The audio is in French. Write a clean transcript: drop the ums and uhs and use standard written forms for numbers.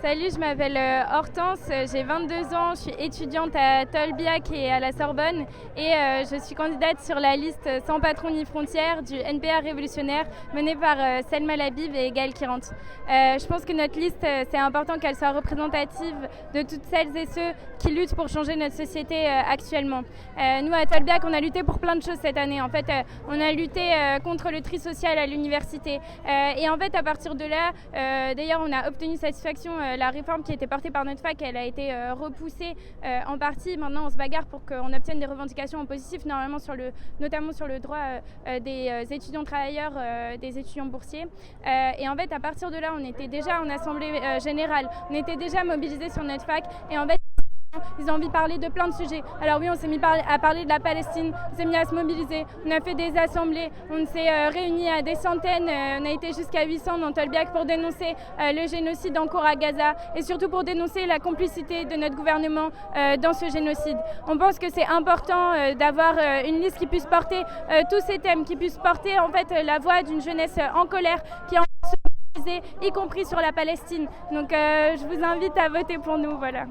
Salut, je m'appelle Hortense, j'ai 22 ans, je suis étudiante à Tolbiac et à la Sorbonne et je suis candidate sur la liste Sans patron ni frontières du NPA révolutionnaire menée par Selma Labib et Gaël Kirante. Je pense que notre liste, c'est important qu'elle soit représentative de toutes celles et ceux qui luttent pour changer notre société actuellement. Nous, à Tolbiac, on a lutté pour plein de choses cette année. En fait, on a lutté contre le tri social à l'université. Et en fait, à partir de là, d'ailleurs, on a obtenu satisfaction. La réforme qui était portée par notre fac, elle a été repoussée en partie. Maintenant, on se bagarre pour qu'on obtienne des revendications en positif, notamment sur le droit des étudiants travailleurs, des étudiants boursiers. Et en fait, à partir de là, on était déjà en assemblée générale, on était déjà mobilisés sur notre fac. Et en fait, ils ont envie de parler de plein de sujets. Alors oui, on s'est mis à parler de la Palestine, on s'est mis à se mobiliser, on a fait des assemblées, on s'est réunis à des centaines, on a été jusqu'à 800 dans Tolbiac pour dénoncer le génocide en cours à Gaza et surtout pour dénoncer la complicité de notre gouvernement dans ce génocide. On pense que c'est important d'avoir une liste qui puisse porter tous ces thèmes, qui puisse porter en fait la voix d'une jeunesse en colère qui en y compris sur la Palestine. Donc je vous invite à voter pour nous, voilà.